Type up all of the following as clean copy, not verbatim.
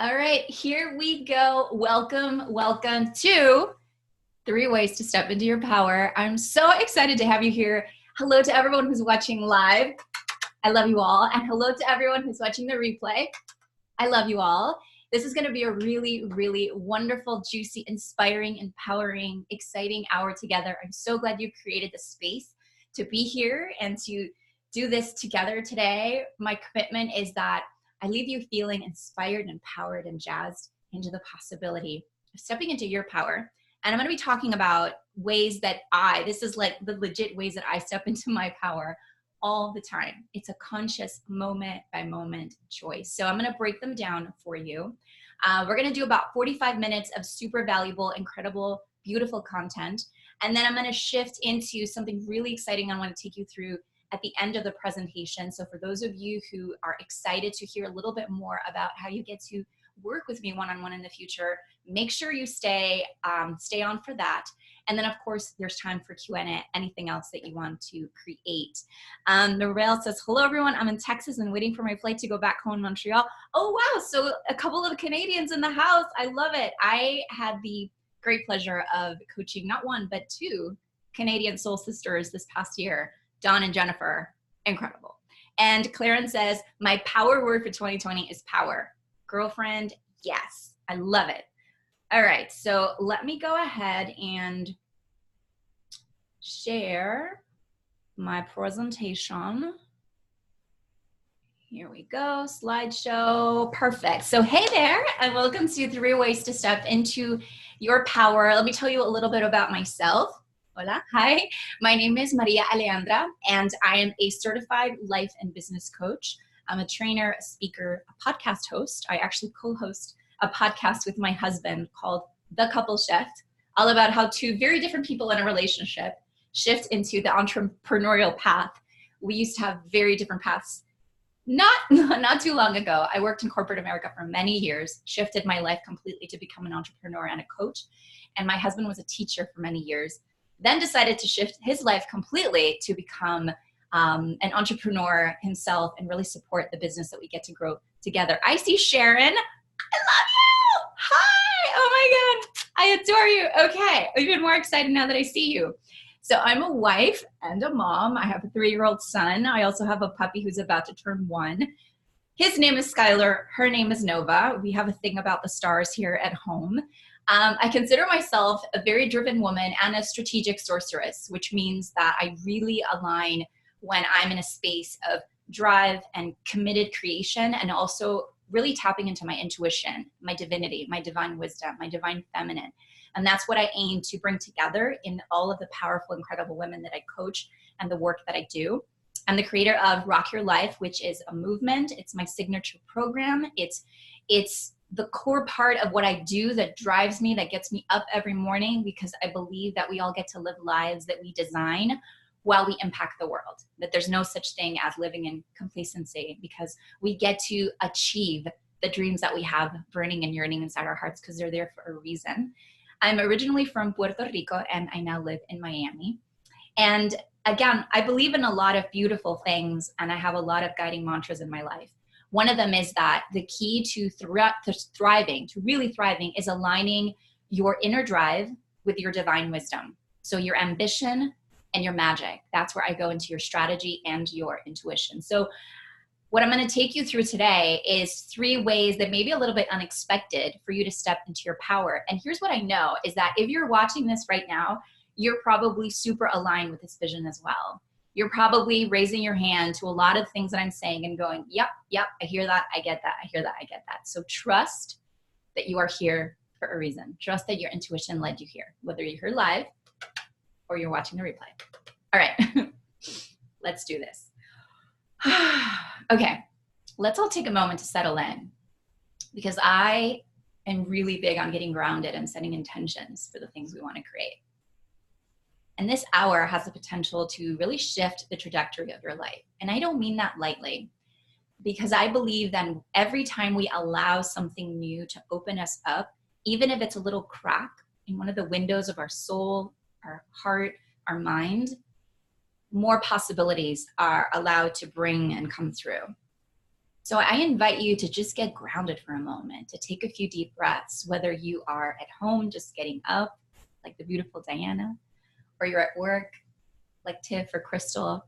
All right, here we go. Welcome to 3 Ways to Step into Your Power. I'm so excited to have you here. Hello to everyone who's watching live. I love you all. And hello to everyone who's watching the replay. I love you all. This is going to be a really, really wonderful, juicy, inspiring, empowering, exciting hour together. I'm so glad you created the space to be here and to do this together today. My commitment is that I leave you feeling inspired, empowered, and jazzed into the possibility of stepping into your power. And I'm going to be talking about ways that this is like the legit ways that I step into my power all the time. It's a conscious moment by moment choice. So I'm going to break them down for you. We're going to do about 45 minutes of super valuable, incredible, beautiful content. And then I'm going to shift into something really exciting I want to take you through at the end of the presentation. So for those of you who are excited to hear a little bit more about how you get to work with me one-on-one in the future, make sure you stay on for that. And then of course there's time for Q&A, anything else that you want to create. Narelle says, hello everyone, I'm in Texas and waiting for my flight to go back home in Montreal. Oh wow, so a couple of Canadians in the house. I love it. I had the great pleasure of coaching not one, but two Canadian soul sisters this past year. Dawn and Jennifer, incredible. And Clarence says, my power word for 2020 is power. Girlfriend, yes, I love it. All right, so let me go ahead and share my presentation. Here we go, slideshow, perfect. So hey there, and welcome to 3 Ways to Step into Your Power. Let me tell you a little bit about myself. Hola, hi, my name is Maria Alejandra, and I am a certified life and business coach. I'm a trainer, a speaker, a podcast host. I actually co-host a podcast with my husband called The Couple Shift, all about how two very different people in a relationship shift into the entrepreneurial path. We used to have very different paths. Not too long ago, I worked in corporate America for many years, shifted my life completely to become an entrepreneur and a coach. And my husband was a teacher for many years, then decided to shift his life completely to become an entrepreneur himself and really support the business that we get to grow together. I see Sharon. I love you. Hi. Oh my God. I adore you. Okay. I'm even more excited now that I see you. So I'm a wife and a mom. I have a 3-year-old son. I also have a puppy who's about to turn 1. His name is Skylar. Her name is Nova. We have a thing about the stars here at home. I consider myself a very driven woman and a strategic sorceress, which means that I really align when I'm in a space of drive and committed creation, and also really tapping into my intuition, my divinity, my divine wisdom, my divine feminine. And that's what I aim to bring together in all of the powerful, incredible women that I coach and the work that I do. I'm the creator of Rock Your Life, which is a movement. It's my signature program. It's the core part of what I do that drives me, that gets me up every morning, because I believe that we all get to live lives that we design while we impact the world, that there's no such thing as living in complacency, because we get to achieve the dreams that we have burning and yearning inside our hearts, because they're there for a reason. I'm originally from Puerto Rico and I now live in Miami. And again, I believe in a lot of beautiful things, and I have a lot of guiding mantras in my life. One of them is that the key to really thriving, is aligning your inner drive with your divine wisdom. So your ambition and your magic. That's where I go into your strategy and your intuition. So what I'm going to take you through today is 3 ways that may be a little bit unexpected for you to step into your power. And here's what I know is that if you're watching this right now, you're probably super aligned with this vision as well. You're probably raising your hand to a lot of things that I'm saying and going, yep, I hear that, I get that, I hear that, I get that. So trust that you are here for a reason. Trust that your intuition led you here, whether you're here live or you're watching the replay. All right, let's do this. Okay, let's all take a moment to settle in, because I am really big on getting grounded and setting intentions for the things we want to create. And this hour has the potential to really shift the trajectory of your life. And I don't mean that lightly, because I believe that every time we allow something new to open us up, even if it's a little crack in one of the windows of our soul, our heart, our mind, more possibilities are allowed to bring and come through. So I invite you to just get grounded for a moment, to take a few deep breaths, whether you are at home just getting up, like the beautiful Diana, or you're at work, like Tiff or Crystal.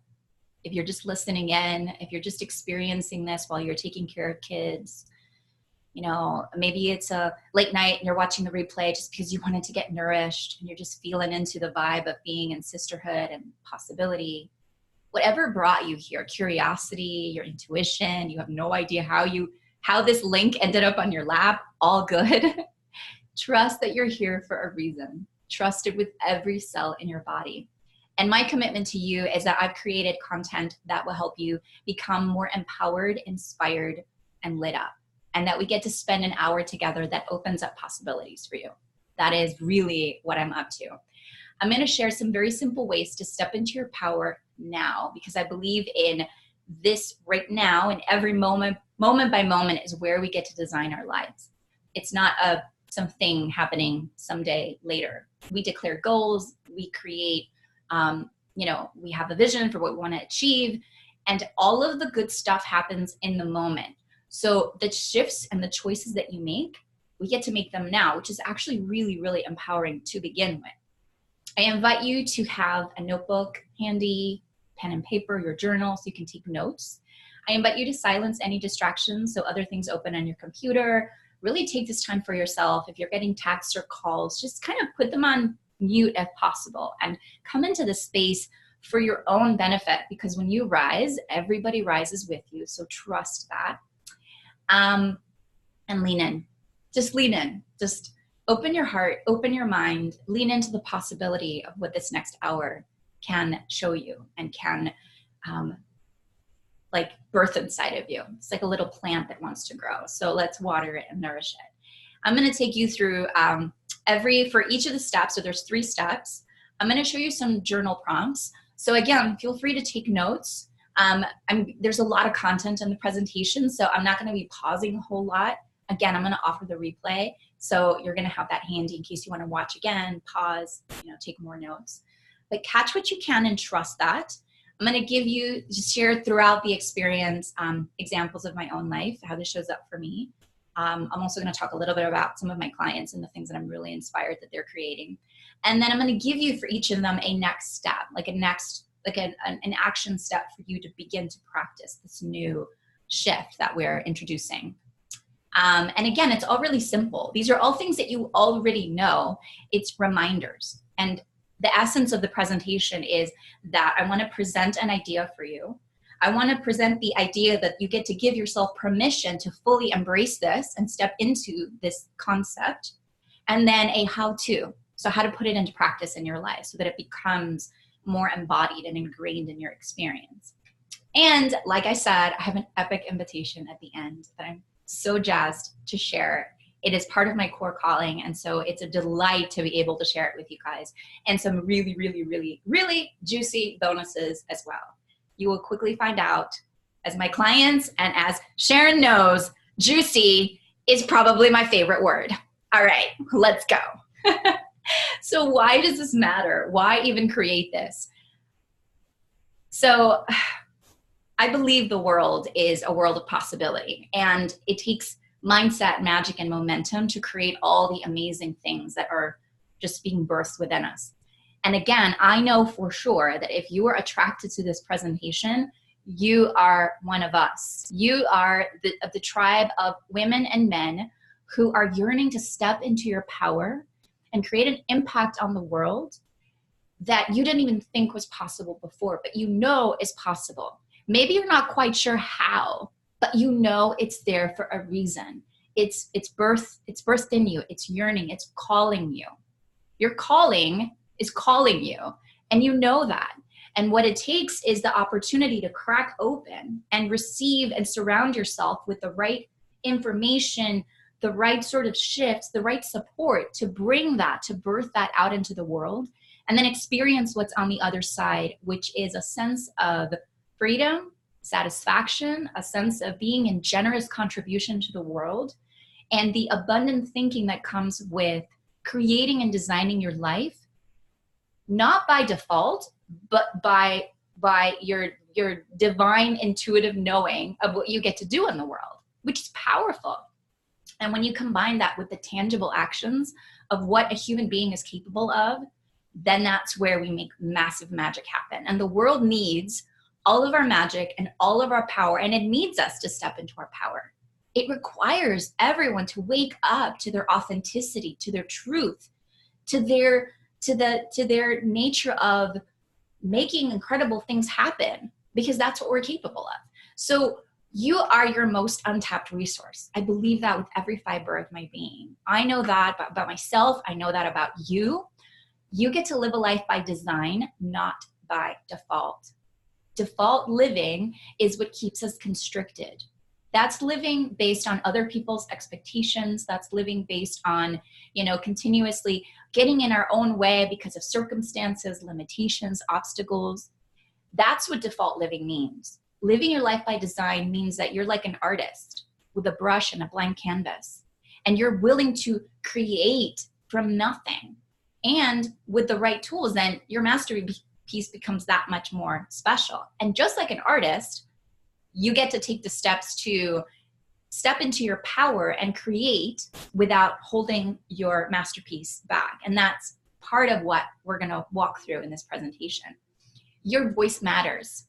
If you're just listening in, if you're just experiencing this while you're taking care of kids, you know, maybe it's a late night and you're watching the replay just because you wanted to get nourished and you're just feeling into the vibe of being in sisterhood and possibility. Whatever brought you here, curiosity, your intuition, you have no idea how this link ended up on your lap, all good. Trust that you're here for a reason. Trust it with every cell in your body. And my commitment to you is that I've created content that will help you become more empowered, inspired, and lit up. And that we get to spend an hour together that opens up possibilities for you. That is really what I'm up to. I'm going to share some very simple ways to step into your power now, because I believe in this right now, and every moment by moment is where we get to design our lives. It's not something happening someday later. We declare goals, we create, we have a vision for what we want to achieve, and all of the good stuff happens in the moment. So the shifts and the choices that you make, we get to make them now, which is actually really, really empowering to begin with. I invite you to have a notebook handy, pen and paper, your journal, so you can take notes. I invite you to silence any distractions, so other things open on your computer. Really take this time for yourself. If you're getting texts or calls, just kind of put them on mute if possible and come into the space for your own benefit, because when you rise, everybody rises with you. So trust that. And lean in. Just lean in. Just open your heart, open your mind, lean into the possibility of what this next hour can show you and can birth inside of you. It's like a little plant that wants to grow. So let's water it and nourish it. I'm going to take you through for each of the steps. So there's 3 steps. I'm going to show you some journal prompts. So again, feel free to take notes. There's a lot of content in the presentation, so I'm not going to be pausing a whole lot. Again, I'm going to offer the replay, so you're going to have that handy in case you want to watch again, pause, take more notes. But catch what you can and trust that. I'm going to give you, just share throughout the experience, examples of my own life, how this shows up for me. I'm also going to talk a little bit about some of my clients and the things that I'm really inspired that they're creating. And then I'm going to give you for each of them a next step, an action step for you to begin to practice this new shift that we're introducing. And again, it's all really simple. These are all things that you already know. It's reminders. And the essence of the presentation is that I want to present an idea for you. I want to present the idea that you get to give yourself permission to fully embrace this and step into this concept. And then a how-to. So how to put it into practice in your life so that it becomes more embodied and ingrained in your experience. And like I said, I have an epic invitation at the end that I'm so jazzed to share. It is part of my core calling, and so it's a delight to be able to share it with you guys, and some really, really, really, really juicy bonuses as well. You will quickly find out, as my clients and as Sharon knows, juicy is probably my favorite word. All right, let's go. So why does this matter? Why even create this? So I believe the world is a world of possibility, and it takes mindset, magic, and momentum to create all the amazing things that are just being birthed within us. And again, I know for sure that if you are attracted to this presentation, you are one of us. You are of the tribe of women and men who are yearning to step into your power and create an impact on the world that you didn't even think was possible before, but you know is possible. Maybe you're not quite sure how, but you know it's there for a reason. It's birthed in you. It's yearning. It's calling you. Your calling is calling you, and you know that. And what it takes is the opportunity to crack open and receive and surround yourself with the right information, the right sort of shifts, the right support to bring that, to birth that out into the world, and then experience what's on the other side, which is a sense of freedom, satisfaction, a sense of being in generous contribution to the world, and the abundant thinking that comes with creating and designing your life, not by default, but by your your divine intuitive knowing of what you get to do in the world, which is powerful. And when you combine that with the tangible actions of what a human being is capable of, then that's where we make massive magic happen. And the world needs all of our magic and all of our power, and it needs us to step into our power. It requires everyone to wake up to their authenticity, to their truth, to their nature of making incredible things happen, because that's what we're capable of. So you are your most untapped resource. I believe that with every fiber of my being. I know that about myself. I know that about you. You get to live a life by design, not by default. Default living is what keeps us constricted. That's living based on other people's expectations. That's living based on, continuously getting in our own way because of circumstances, limitations, obstacles. That's what default living means. Living your life by design means that you're like an artist with a brush and a blank canvas, and you're willing to create from nothing. And with the right tools, then your masterpiece becomes that much more special. And just like an artist, you get to take the steps to step into your power and create without holding your masterpiece back. And that's part of what we're going to walk through in this presentation. Your voice matters.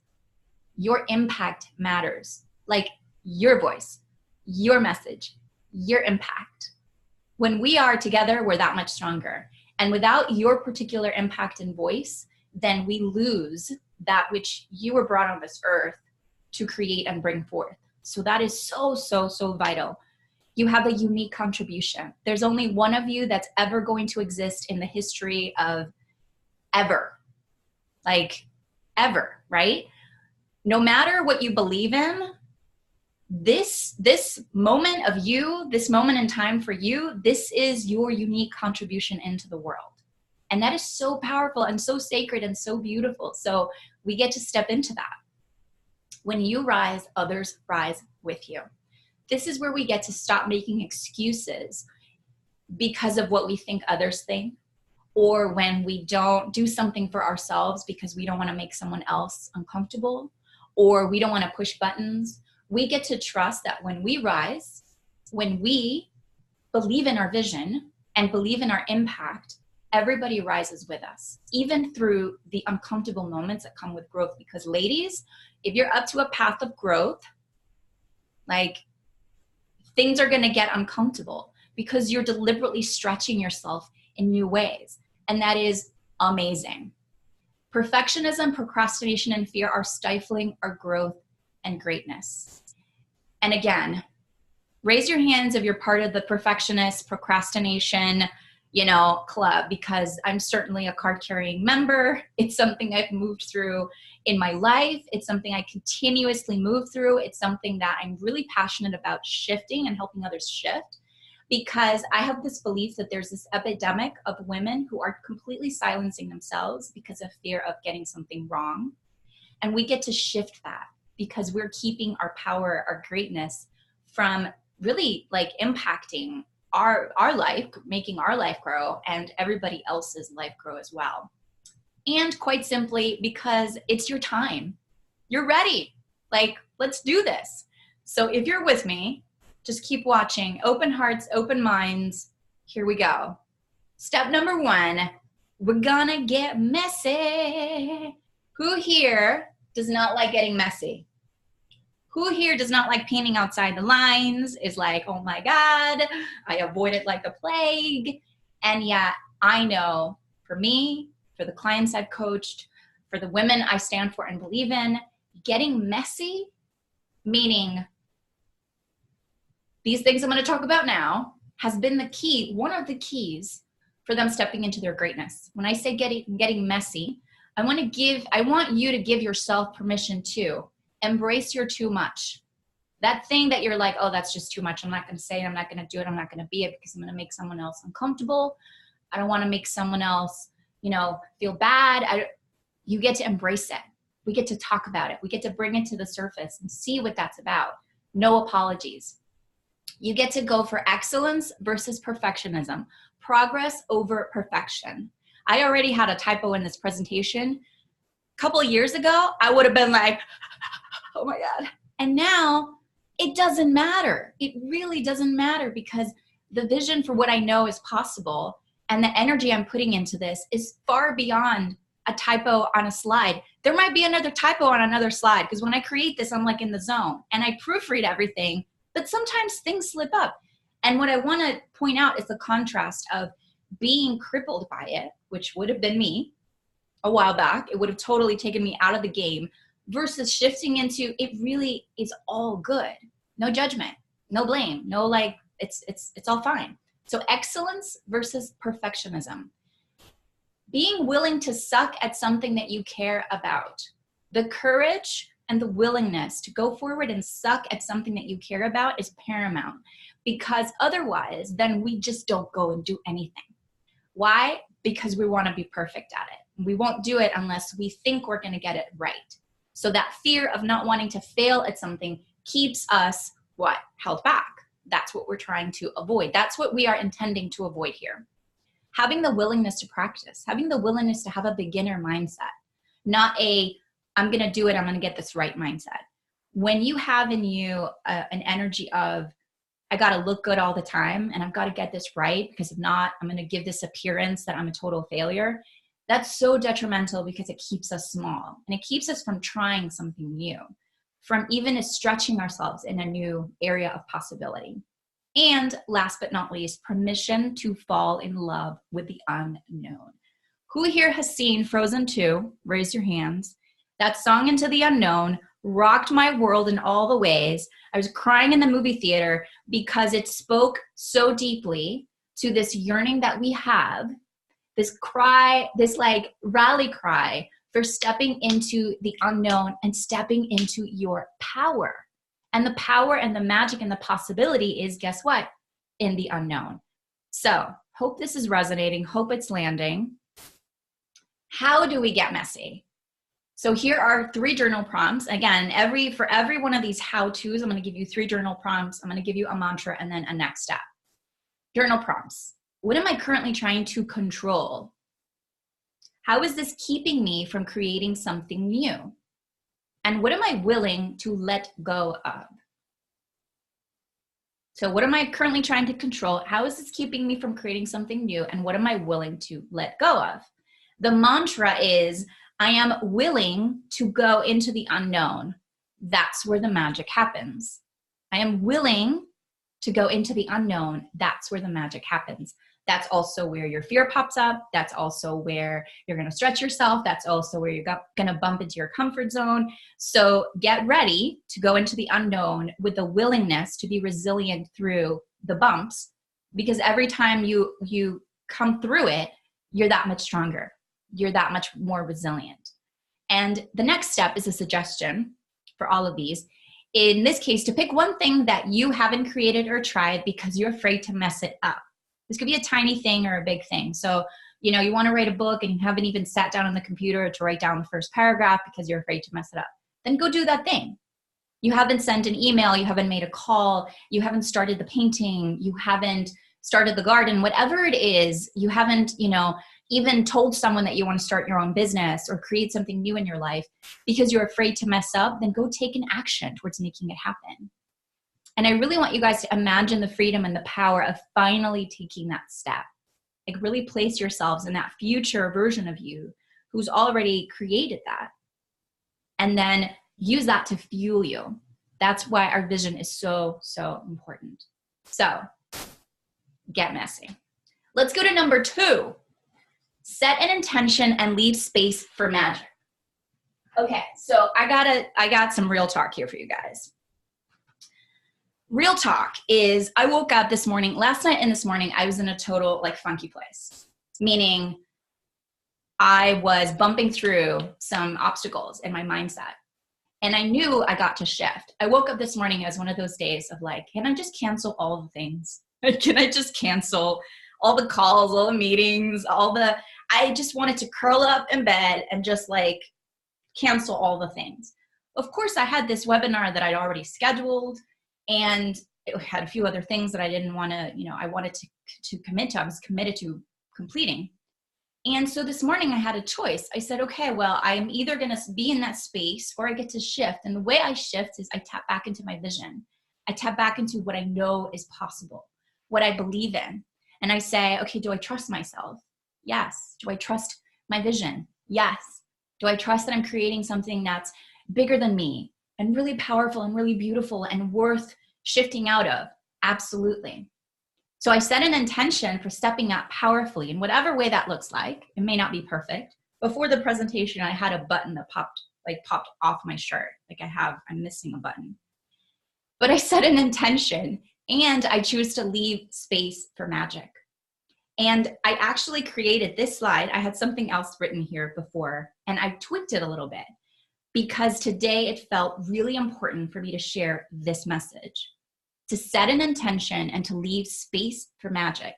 Your impact matters. Like your voice, your message, your impact. When we are together, we're that much stronger. And without your particular impact and voice, then we lose that which you were brought on this earth to create and bring forth. So that is so, so, so vital. You have a unique contribution. There's only one of you that's ever going to exist in the history of ever. Like ever, right? No matter what you believe in, this moment of you, this moment in time for you, this is your unique contribution into the world. And that is so powerful and so sacred and so beautiful. So we get to step into that. When you rise, others rise with you. This is where we get to stop making excuses because of what we think others think, or when we don't do something for ourselves because we don't want to make someone else uncomfortable, or we don't want to push buttons. We get to trust that when we rise, when we believe in our vision and believe in our impact, everybody rises with us, even through the uncomfortable moments that come with growth. Because ladies, if you're up to a path of growth, like things are going to get uncomfortable because you're deliberately stretching yourself in new ways. And that is amazing. Perfectionism, procrastination, and fear are stifling our growth and greatness. And again, raise your hands if you're part of the perfectionist, procrastination, club, because I'm certainly a card-carrying member. It's something I've moved through in my life. It's something I continuously move through. It's something that I'm really passionate about shifting and helping others shift, because I have this belief that there's this epidemic of women who are completely silencing themselves because of fear of getting something wrong. And we get to shift that because we're keeping our power, our greatness from really like impacting our life, making our life grow and everybody else's life grow as well. And quite simply, because it's your time. You're ready. Like, let's do this. So if you're with me, just keep watching. Open hearts, open minds. Here we go. Step number 1, we're gonna get messy. Who here does not like getting messy? Who here does not like painting outside the lines, is like, oh my God, I avoid it like the plague. And yet I know for me, for the clients I've coached, for the women I stand for and believe in, getting messy, meaning these things I'm going to talk about now, has been the key, one of the keys for them stepping into their greatness. When I say getting messy, I want you to give yourself permission to embrace your too much. That thing that you're like, oh, that's just too much. I'm not going to say it. I'm not going to do it. I'm not going to be it because I'm going to make someone else uncomfortable. I don't want to make someone else, feel bad. You get to embrace it. We get to talk about it. We get to bring it to the surface and see what that's about. No apologies. You get to go for excellence versus perfectionism. Progress over perfection. I already had a typo in this presentation. couple of years ago, I would have been like, oh my God. And now it doesn't matter. It really doesn't matter, because the vision for what I know is possible and the energy I'm putting into this is far beyond a typo on a slide. There might be another typo on another slide, because when I create this, I'm like in the zone and I proofread everything, but sometimes things slip up. And what I want to point out is the contrast of being crippled by it, which would have been me a while back. It would have totally taken me out of the game, versus shifting into it really is all good. No judgment, no blame, no like, it's all fine. So excellence versus perfectionism. Being willing to suck at something that you care about. The courage and the willingness to go forward and suck at something that you care about is paramount, because otherwise then we just don't go and do anything. Why? Because we want to be perfect at it. We won't do it unless we think we're going to get it right. So that fear of not wanting to fail at something keeps us what? Held back. That's what we're trying to avoid. That's what we are intending to avoid here. Having the willingness to practice, having the willingness to have a beginner mindset, not a, I'm going to do it, I'm going to get this right mindset. When you have in you an energy of, I got to look good all the time and I've got to get this right, because if not, I'm going to give this appearance that I'm a total failure. That's so detrimental, because it keeps us small and it keeps us from trying something new, from even stretching ourselves in a new area of possibility. And last but not least, permission to fall in love with the unknown. Who here has seen Frozen 2? Raise your hands. That song, Into the Unknown, rocked my world in all the ways. I was crying in the movie theater because it spoke so deeply to this yearning that we have, this cry, this like rally cry for stepping into the unknown and stepping into your power. And the power and the magic and the possibility is, guess what? In the unknown. So hope this is resonating. Hope it's landing. How do we get messy? So here are 3 journal prompts. Again, for every one of these how-tos, I'm going to give you 3 journal prompts. I'm going to give you a mantra and then a next step. Journal prompts. What am I currently trying to control? How is this keeping me from creating something new? And what am I willing to let go of? So what am I currently trying to control? How is this keeping me from creating something new? And what am I willing to let go of? The mantra is, I am willing to go into the unknown. That's where the magic happens. I am willing to go into the unknown. That's where the magic happens. That's also where your fear pops up. That's also where you're going to stretch yourself. That's also where you're going to bump into your comfort zone. So get ready to go into the unknown with the willingness to be resilient through the bumps, because every time you come through it, you're that much stronger. You're that much more resilient. And the next step is a suggestion for all of these. In this case, to pick one thing that you haven't created or tried because you're afraid to mess it up. This could be a tiny thing or a big thing. So, you want to write a book and you haven't even sat down on the computer to write down the first paragraph because you're afraid to mess it up. Then go do that thing. You haven't sent an email, you haven't made a call, you haven't started the painting, you haven't started the garden, whatever it is, you haven't, even told someone that you want to start your own business or create something new in your life because you're afraid to mess up, then go take an action towards making it happen. And I really want you guys to imagine the freedom and the power of finally taking that step. Like really place yourselves in that future version of you who's already created that. And then use that to fuel you. That's why our vision is so, so important. So get messy. Let's go to number 2. Set an intention and leave space for magic. Okay, so I got some real talk here for you guys. Real talk is I woke up last night and this morning, I was in a total funky place. Meaning I was bumping through some obstacles in my mindset. And I knew I got to shift. I woke up this morning as one of those days of can I just cancel all the things? Can I just cancel all the calls, all the meetings, I just wanted to curl up in bed and just cancel all the things. Of course, I had this webinar that I'd already scheduled, and it had a few other things that I didn't want to, I wanted to commit to. I was committed to completing. And so this morning I had a choice. I said, okay, well, I'm either going to be in that space or I get to shift. And the way I shift is I tap back into my vision. I tap back into what I know is possible, what I believe in. And I say, okay, do I trust myself? Yes. Do I trust my vision? Yes. Do I trust that I'm creating something that's bigger than me and really powerful and really beautiful and worth shifting out of? Absolutely. So I set an intention for stepping up powerfully in whatever way that looks like. It may not be perfect. Before the presentation, I had a button that popped off my shirt. I'm missing a button. But I set an intention and I choose to leave space for magic. And I actually created this slide. I had something else written here before and I tweaked it a little bit because today it felt really important for me to share this message. To set an intention and to leave space for magic.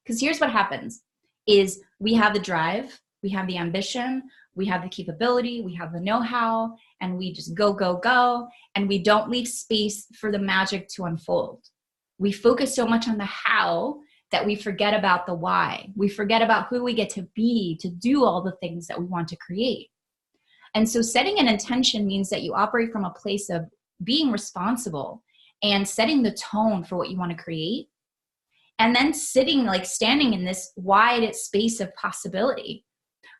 Because here's what happens is we have the drive, we have the ambition, we have the capability, we have the know-how, and we just go, go, go, and we don't leave space for the magic to unfold. We focus so much on the how that we forget about the why. We forget about who we get to be to do all the things that we want to create. And so setting an intention means that you operate from a place of being responsible and setting the tone for what you want to create. And then standing in this wide space of possibility,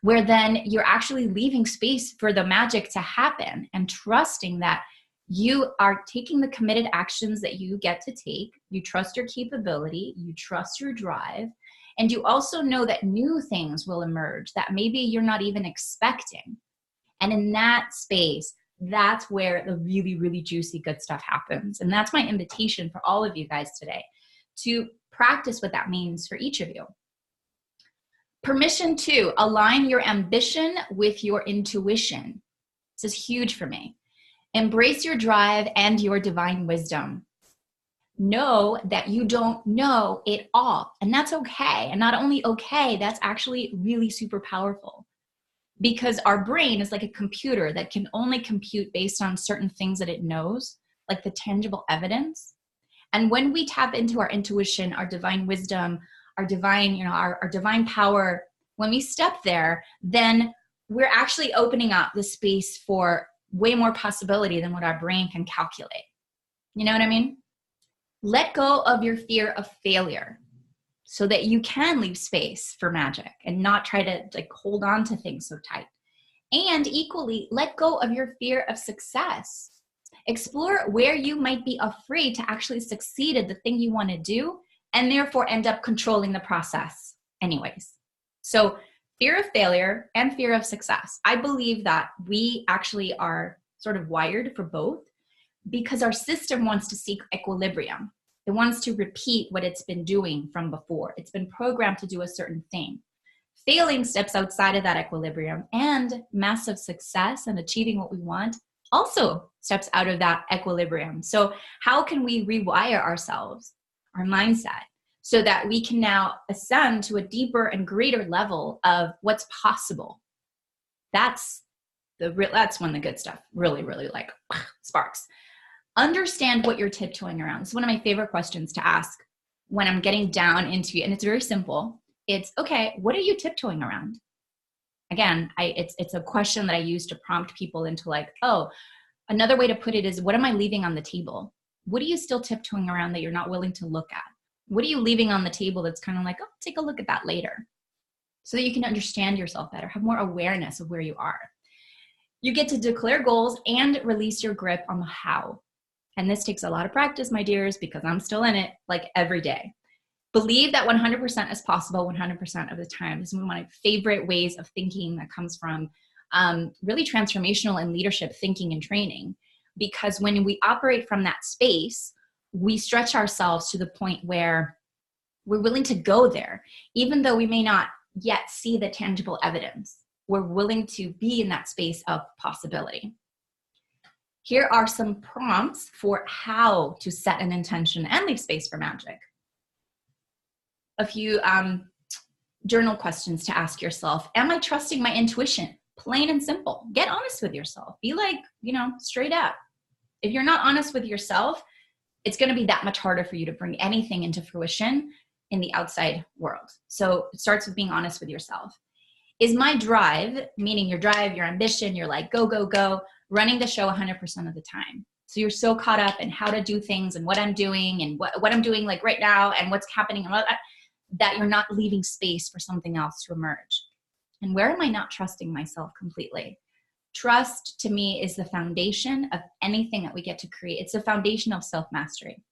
where then you're actually leaving space for the magic to happen and trusting that you are taking the committed actions that you get to take. You trust your capability, you trust your drive, and you also know that new things will emerge that maybe you're not even expecting. And in that space, that's where the really, really juicy good stuff happens. And that's my invitation for all of you guys today to practice what that means for each of you. Permission to align your ambition with your intuition. This is huge for me. Embrace your drive and your divine wisdom. Know that you don't know it all, and that's okay. And not only okay, that's actually really super powerful. Because our brain is like a computer that can only compute based on certain things that it knows, like the tangible evidence. And when we tap into our intuition, our divine wisdom, our divine, our divine power, when we step there, then we're actually opening up the space for way more possibility than what our brain can calculate. You know what I mean? Let go of your fear of failure, so that you can leave space for magic and not try to hold on to things so tight. And equally, let go of your fear of success. Explore where you might be afraid to actually succeed at the thing you want to do and therefore end up controlling the process anyways. So fear of failure and fear of success. I believe that we actually are sort of wired for both because our system wants to seek equilibrium. It wants to repeat what it's been doing from before. It's been programmed to do a certain thing. Failing steps outside of that equilibrium, and massive success and achieving what we want also steps out of that equilibrium. So how can we rewire ourselves, our mindset, so that we can now ascend to a deeper and greater level of what's possible? That's when the good stuff really, really sparks. Understand what you're tiptoeing around. It's one of my favorite questions to ask when I'm getting down into it. And it's very simple. It's, okay, what are you tiptoeing around? Again, it's a question that I use to prompt people into another way to put it is, what am I leaving on the table? What are you still tiptoeing around that you're not willing to look at? What are you leaving on the table that's kind of like, oh, take a look at that later, so that you can understand yourself better, have more awareness of where you are. You get to declare goals and release your grip on the how. And this takes a lot of practice, my dears, because I'm still in it every day. Believe that 100% is possible 100% of the time. This is one of my favorite ways of thinking that comes from really transformational and leadership thinking and training. Because when we operate from that space, we stretch ourselves to the point where we're willing to go there, even though we may not yet see the tangible evidence. We're willing to be in that space of possibility. Here are some prompts for how to set an intention and leave space for magic. A few journal questions to ask yourself. Am I trusting my intuition? Plain and simple. Get honest with yourself. Be straight up. If you're not honest with yourself, it's going to be that much harder for you to bring anything into fruition in the outside world. So it starts with being honest with yourself. is my drive, meaning your drive, your ambition, you're like, go, go, go, running the show 100% of the time. So you're so caught up in how to do things and what I'm doing and what I'm doing like right now and what's happening and all that you're not leaving space for something else to emerge. And where am I not trusting myself completely? Trust to me is the foundation of anything that we get to create. It's the foundation of self-mastery,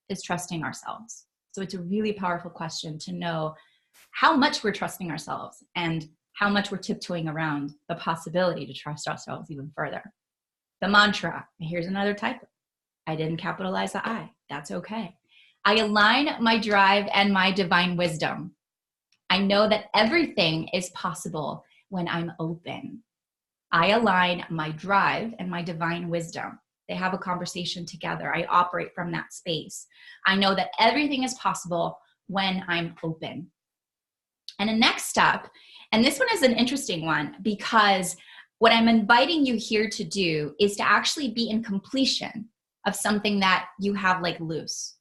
is trusting ourselves. So it's a really powerful question to know how much we're trusting ourselves and how much we're tiptoeing around the possibility to trust ourselves even further. The mantra, here's another typo. I didn't capitalize the I. That's okay. I align my drive and my divine wisdom. I know that everything is possible when I'm open. I align my drive and my divine wisdom. They have a conversation together. I operate from that space. I know that everything is possible when I'm open. And the next step, and this one is an interesting one, because what I'm inviting you here to do is to actually be in completion of something that you have like loose.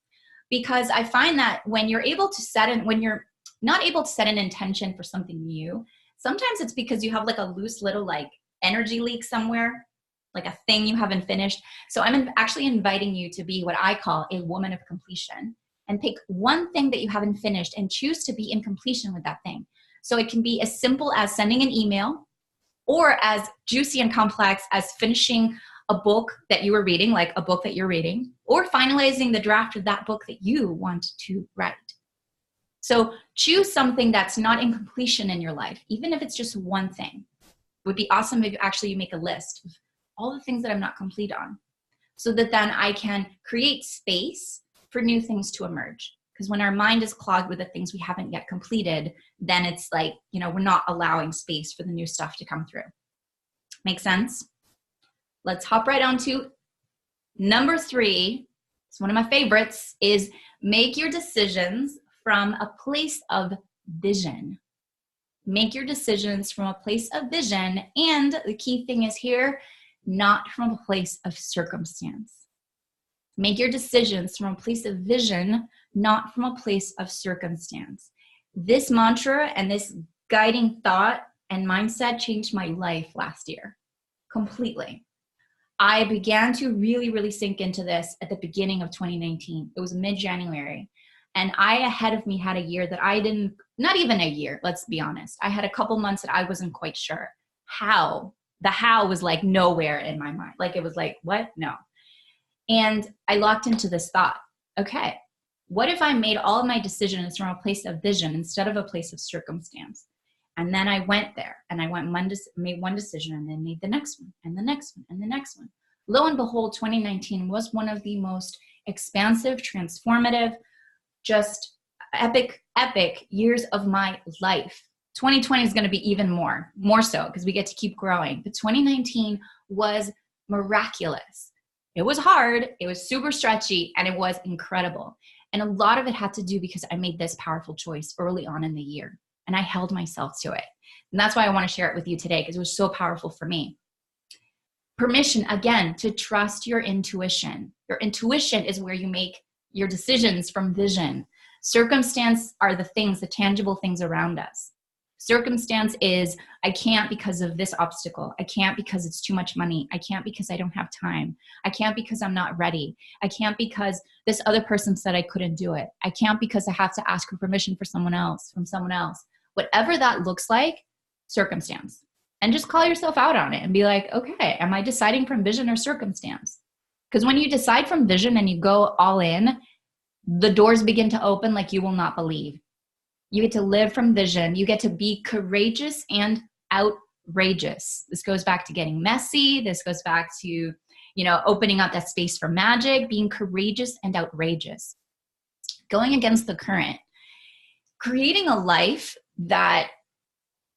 Because I find that when you're able to set in, when you're not able to set an intention for something new, sometimes it's because you have like a loose little like energy leak somewhere, like a thing you haven't finished. So I'm actually inviting you to be what I call a woman of completion, and pick one thing that you haven't finished and choose to be in completion with that thing. So it can be as simple as sending an email, or as juicy and complex as finishing a book that you were reading, like a book that you're reading, or finalizing the draft of that book that you want to write. So choose something that's not in completion in your life, even if it's just one thing. It would be awesome if actually you make a list of all the things that I'm not complete on, so that then I can create space for new things to emerge. Because when our mind is clogged with the things we haven't yet completed, then it's like, we're not allowing space for the new stuff to come through. Make sense? Let's hop right on to number 3. It's one of my favorites, is make your decisions from a place of vision. Make your decisions from a place of vision. And the key thing is here, not from a place of circumstance. Make your decisions from a place of vision, not from a place of circumstance. This mantra and this guiding thought and mindset changed my life last year completely. I began to really, really sink into this at the beginning of 2019. It was mid-January. And I ahead of me had a year that I didn't, not even a year, let's be honest. I had a couple months that I wasn't quite sure how. The how was like nowhere in my mind. Like it was like, what? No. And I locked into this thought, okay, what if I made all of my decisions from a place of vision instead of a place of circumstance? And then I went there and I made one decision and then made the next one and the next one and the next one. Lo and behold, 2019 was one of the most expansive, transformative, just epic years of my life. 2020 is going to be even more so because we get to keep growing. But 2019 was miraculous. It was hard, it was super stretchy, and it was incredible. And a lot of it had to do because I made this powerful choice early on in the year, and I held myself to it. And that's why I want to share it with you today, because it was so powerful for me. Permission, again, to trust your intuition. Your intuition is where you make your decisions from vision. Circumstance are the things, the tangible things around us. Circumstance is, I can't because of this obstacle. I can't because it's too much money. I can't because I don't have time. I can't because I'm not ready. I can't because this other person said I couldn't do it. I can't because I have to ask for permission from someone else. Whatever that looks like, circumstance. And just call yourself out on it and be like, okay, am I deciding from vision or circumstance? Because when you decide from vision and you go all in, the doors begin to open like you will not believe. You get to live from vision. You get to be courageous and outrageous. This goes back to getting messy. This goes back to, opening up that space for magic, being courageous and outrageous, going against the current, creating a life that,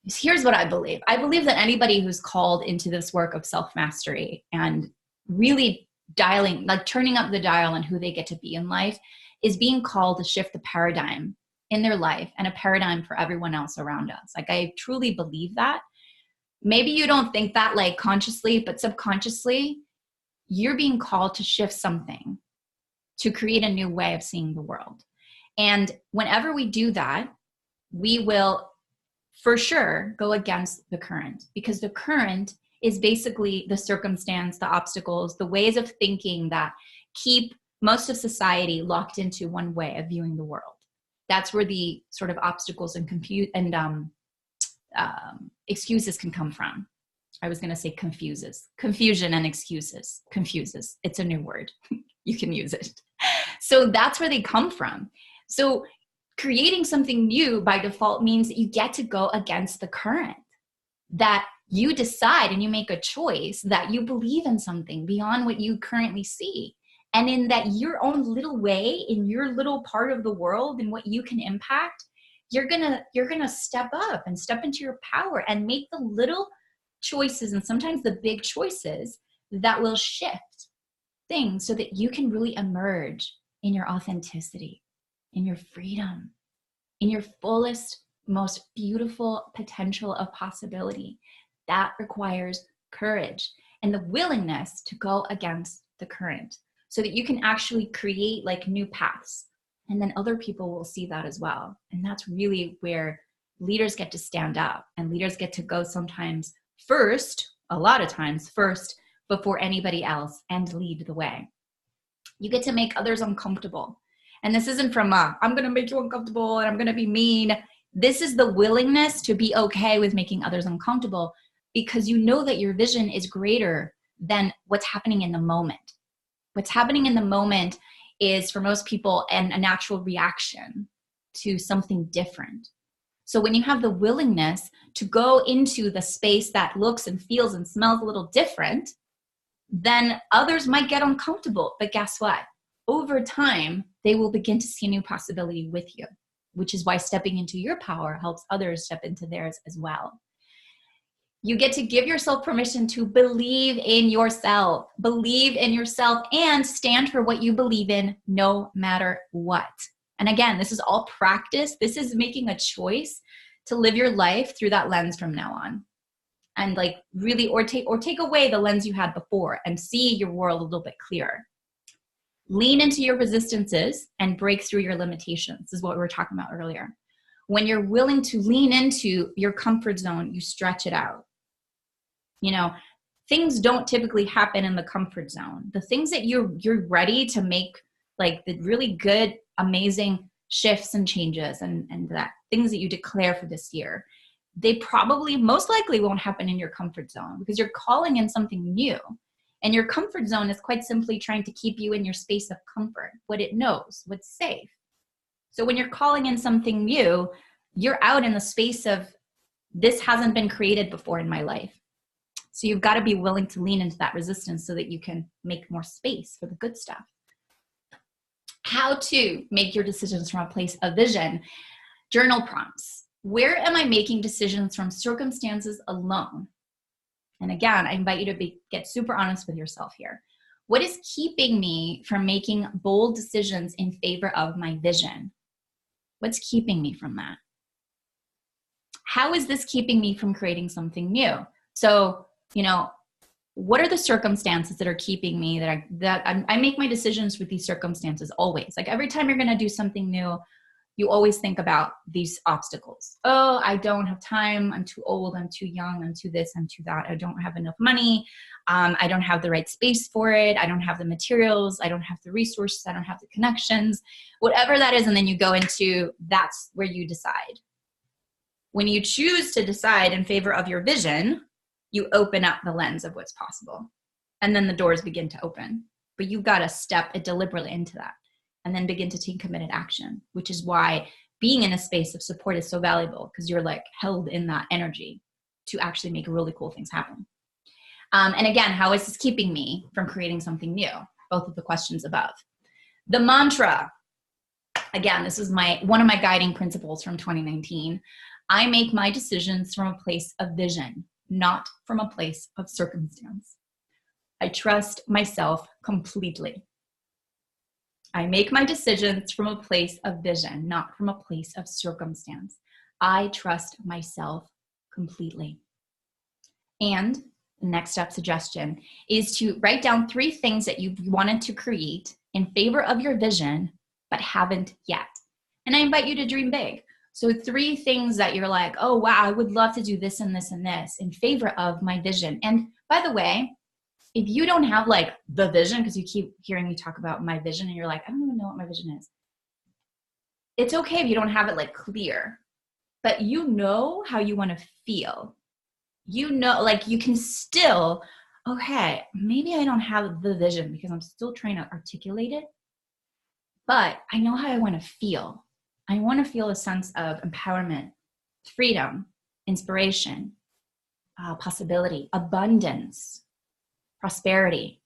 here's what I believe. I believe that anybody who's called into this work of self-mastery and really turning up the dial on who they get to be in life is being called to shift the paradigm in their life and a paradigm for everyone else around us. Like, I truly believe that. Maybe you don't think that like consciously, but subconsciously, you're being called to shift something, to create a new way of seeing the world. And whenever we do that, we will for sure go against the current, because the current is basically the circumstance, the obstacles, the ways of thinking that keep most of society locked into one way of viewing the world. That's where the sort of obstacles and excuses can come from. I was going to say confusion and excuses, confuses. It's a new word. You can use it. So that's where they come from. So creating something new by default means that you get to go against the current, that you decide and you make a choice that you believe in something beyond what you currently see. And in that your own little way, in your little part of the world and what you can impact, you're gonna step up and step into your power and make the little choices and sometimes the big choices that will shift things so that you can really emerge in your authenticity, in your freedom, in your fullest, most beautiful potential of possibility. That requires courage and the willingness to go against the current so that you can actually create like new paths. And then other people will see that as well. And that's really where leaders get to stand up, and leaders get to go sometimes first, a lot of times first, before anybody else, and lead the way. You get to make others uncomfortable. And this isn't from I'm going to make you uncomfortable and I'm going to be mean. This is the willingness to be okay with making others uncomfortable, because you know that your vision is greater than what's happening in the moment. What's happening in the moment is, for most people, a natural reaction to something different. So when you have the willingness to go into the space that looks and feels and smells a little different, then others might get uncomfortable. But guess what? Over time, they will begin to see a new possibility with you, which is why stepping into your power helps others step into theirs as well. You get to give yourself permission to believe in yourself, and stand for what you believe in no matter what. And again, this is all practice. This is making a choice to live your life through that lens from now on. And like really, or take away the lens you had before and see your world a little bit clearer. Lean into your resistances and break through your limitations. This is what we were talking about earlier. When you're willing to lean into your comfort zone, you stretch it out. You know, things don't typically happen in the comfort zone. The things that you're ready to make, like the really good, amazing shifts and changes and that things that you declare for this year, they probably most likely won't happen in your comfort zone, because you're calling in something new. And your comfort zone is quite simply trying to keep you in your space of comfort, what it knows, what's safe. So when you're calling in something new, you're out in the space of, this hasn't been created before in my life. So you've got to be willing to lean into that resistance so that you can make more space for the good stuff. How to make your decisions from a place of vision. Journal prompts. Where am I making decisions from circumstances alone? And again, I invite you to get super honest with yourself here. What is keeping me from making bold decisions in favor of my vision? What's keeping me from that? How is this keeping me from creating something new? So, you know, what are the circumstances that are keeping me that I make my decisions with these circumstances always? Like every time you're going to do something new, you always think about these obstacles. Oh, I don't have time. I'm too old. I'm too young. I'm too this. I'm too that. I don't have enough money. I don't have the right space for it. I don't have the materials. I don't have the resources. I don't have the connections, whatever that is. And then you go into, that's where you decide. When you choose to decide in favor of your vision, you open up the lens of what's possible. And then the doors begin to open. But you've got to step deliberately into that and then begin to take committed action, which is why being in a space of support is so valuable, because you're like held in that energy to actually make really cool things happen. And again, how is this keeping me from creating something new? Both of the questions above. The mantra. Again, this is one of my guiding principles from 2019. I make my decisions from a place of vision, not from a place of circumstance. I trust myself completely. I make my decisions from a place of vision, not from a place of circumstance. I trust myself completely. And the next step suggestion is to write down 3 things that you've wanted to create in favor of your vision, but haven't yet. And I invite you to dream big. So 3 things that you're like, oh, wow, I would love to do this and this and this in favor of my vision. And by the way, if you don't have like the vision, because you keep hearing me talk about my vision and you're like, I don't even know what my vision is. It's okay if you don't have it like clear, but you know how you want to feel. You know, like you can still, okay, maybe I don't have the vision because I'm still trying to articulate it, but I know how I want to feel. I want to feel a sense of empowerment, freedom, inspiration, possibility, abundance, prosperity.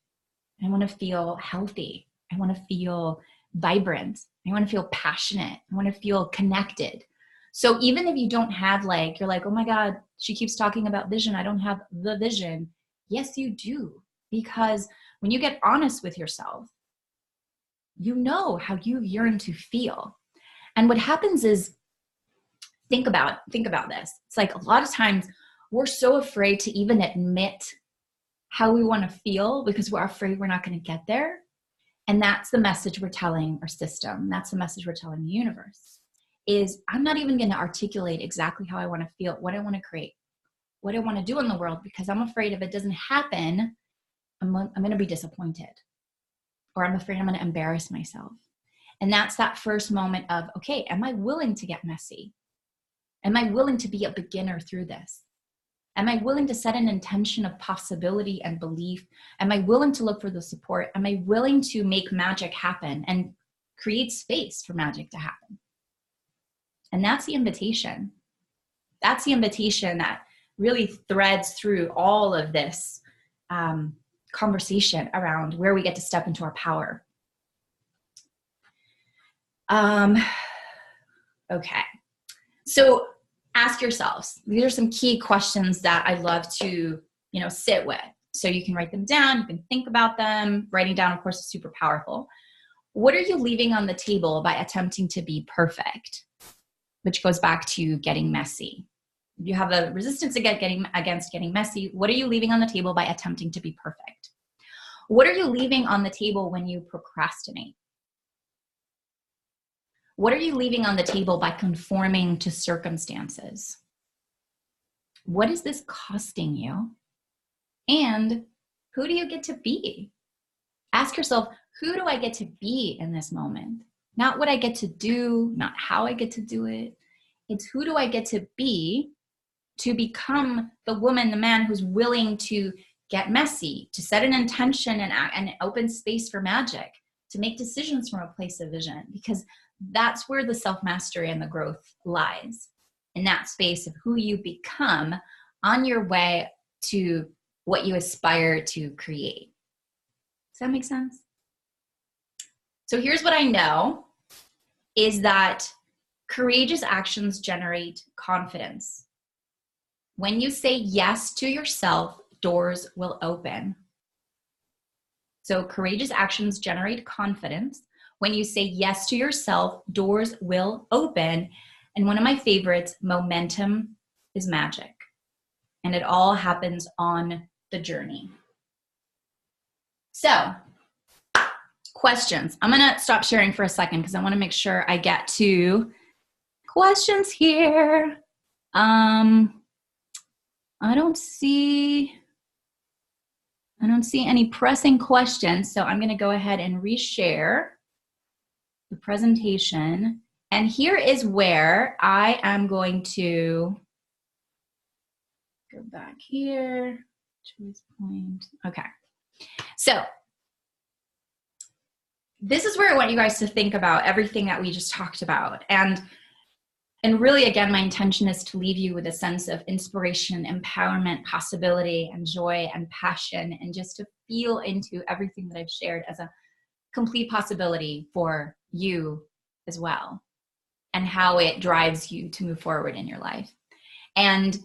I want to feel healthy. I want to feel vibrant. I want to feel passionate. I want to feel connected. So even if you don't have like, you're like, oh my God, she keeps talking about vision. I don't have the vision. Yes, you do. Because when you get honest with yourself, you know how you yearn to feel. And what happens is, think about this. It's like a lot of times we're so afraid to even admit how we want to feel because we're afraid we're not going to get there. And that's the message we're telling our system. That's the message we're telling the universe is I'm not even going to articulate exactly how I want to feel, what I want to create, what I want to do in the world, because I'm afraid if it doesn't happen, I'm going to be disappointed, or I'm afraid I'm going to embarrass myself. And that's that first moment of, okay, am I willing to get messy? Am I willing to be a beginner through this? Am I willing to set an intention of possibility and belief? Am I willing to look for the support? Am I willing to make magic happen and create space for magic to happen? And that's the invitation. That's the invitation that really threads through all of this conversation around where we get to step into our power. Okay. So ask yourselves, these are some key questions that I love to, sit with. So you can write them down, you can think about them. Writing down, of course, is super powerful. What are you leaving on the table by attempting to be perfect? Which goes back to getting messy. If you have a resistance against getting messy, what are you leaving on the table by attempting to be perfect? What are you leaving on the table when you procrastinate? What are you leaving on the table by conforming to circumstances? What is this costing you? And who do you get to be? Ask yourself, who do I get to be in this moment? Not what I get to do, not how I get to do it. It's who do I get to be to become the woman, the man who's willing to get messy, to set an intention and open space for magic, to make decisions from a place of vision, because that's where the self-mastery and the growth lies, in that space of who you become on your way to what you aspire to create. Does that make sense? So here's what I know is that courageous actions generate confidence. When you say yes to yourself, doors will open. So courageous actions generate confidence. When you say yes to yourself, doors will open. And one of my favorites, momentum is magic. And it all happens on the journey. So, questions. I'm going to stop sharing for a second because I want to make sure I get to questions here. I don't see any pressing questions, so I'm going to go ahead and reshare the presentation. And here is where I am going to go back here. Choice point. Okay. So this is where I want you guys to think about everything that we just talked about. And really, again, my intention is to leave you with a sense of inspiration, empowerment, possibility, and joy and passion, and just to feel into everything that I've shared as a complete possibility for you as well, and how it drives you to move forward in your life. And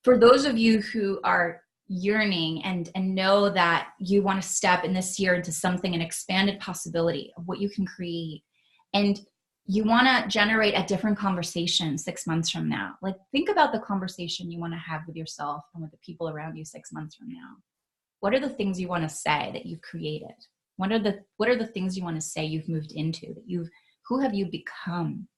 for those of you who are yearning and know that you want to step in this year into something, an expanded possibility of what you can create, and you want to generate a different conversation 6 months from now. Like, think about the conversation you want to have with yourself and with the people around you 6 months from now. What are the things you want to say that you've created? What are the things you want to say you've moved into, who have you become?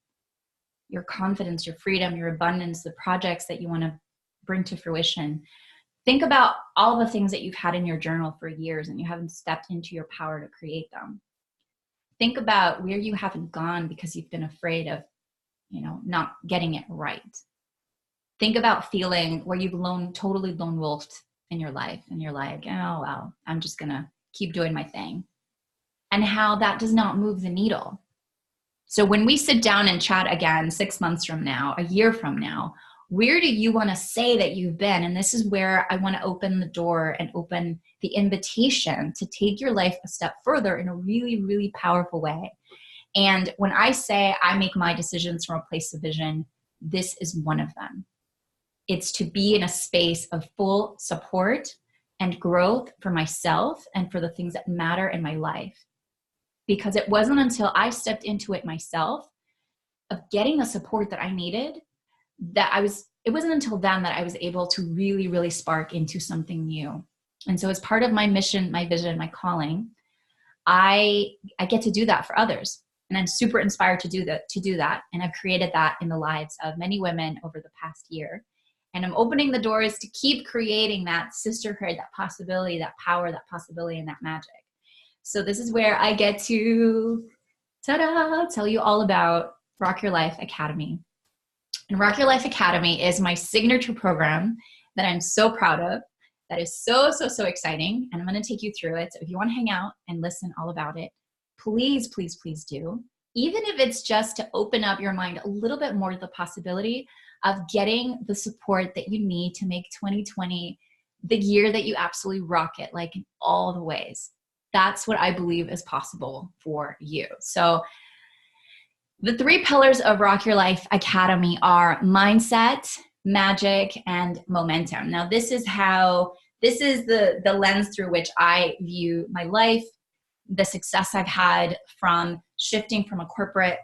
your confidence, your freedom, your abundance, the projects that you want to bring to fruition. Think about all the things that you've had in your journal for years and you haven't stepped into your power to create them. Think about where you haven't gone because you've been afraid of, not getting it right. Think about feeling where you've totally lone wolfed in your life and you're like, oh, well, I'm just going to keep doing my thing. And how that does not move the needle. So when we sit down and chat again 6 months from now, a year from now, where do you want to say that you've been? And this is where I want to open the door and open the invitation to take your life a step further in a really, really powerful way. And when I say I make my decisions from a place of vision, this is one of them. It's to be in a space of full support and growth for myself and for the things that matter in my life. Because it wasn't until I stepped into it myself of getting the support that I needed it wasn't until then that I was able to really, really spark into something new. And so as part of my mission, my vision, my calling, I get to do that for others. And I'm super inspired to do that. And I've created that in the lives of many women over the past year. And I'm opening the doors to keep creating that sisterhood, that possibility, that power, that possibility, and that magic. So this is where I get to, tell you all about Rock Your Life Academy. And Rock Your Life Academy is my signature program that I'm so proud of, that is so, so, so exciting. And I'm going to take you through it. So if you want to hang out and listen all about it, please, please, please do. Even if it's just to open up your mind a little bit more to the possibility of getting the support that you need to make 2020 the year that you absolutely rock it, like in all the ways. That's what I believe is possible for you. So the 3 pillars of Rock Your Life Academy are mindset, magic, and momentum. Now, this is the lens through which I view my life, the success I've had from shifting from a corporate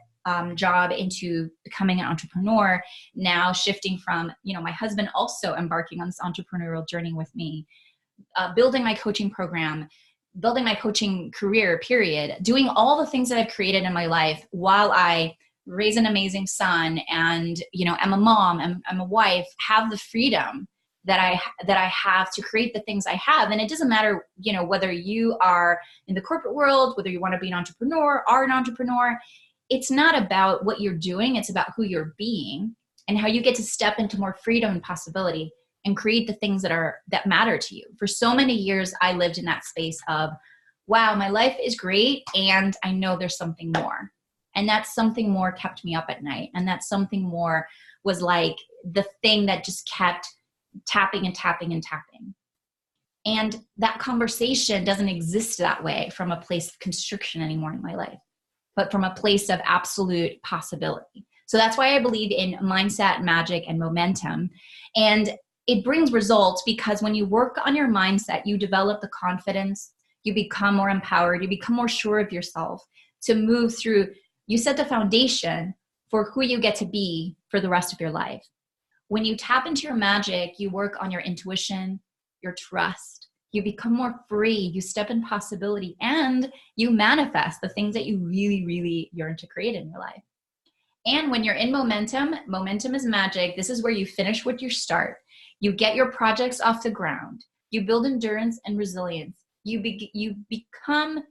job into becoming an entrepreneur, now shifting from, my husband also embarking on this entrepreneurial journey with me, building my coaching program, building my coaching career, period, doing all the things that I've created in my life while I raise an amazing son and, I'm a mom, I'm a wife, have the freedom that I have to create the things I have. And it doesn't matter, whether you are in the corporate world, whether you want to be an entrepreneur, are an entrepreneur, it's not about what you're doing. It's about who you're being and how you get to step into more freedom and possibility and create the things that matter to you. For so many years, I lived in that space of, wow, my life is great, and I know there's something more. And that something more kept me up at night. And that something more was like the thing that just kept tapping and tapping and tapping. And that conversation doesn't exist that way from a place of constriction anymore in my life, but from a place of absolute possibility. So that's why I believe in mindset, magic, and momentum. And it brings results because when you work on your mindset, you develop the confidence, you become more empowered, you become more sure of yourself to move through. You set the foundation for who you get to be for the rest of your life. When you tap into your magic, you work on your intuition, your trust, you become more free, you step in possibility, and you manifest the things that you really, really yearn to create in your life. And when you're in momentum, momentum is magic. This is where you finish what you start. You get your projects off the ground. You build endurance and resilience. You become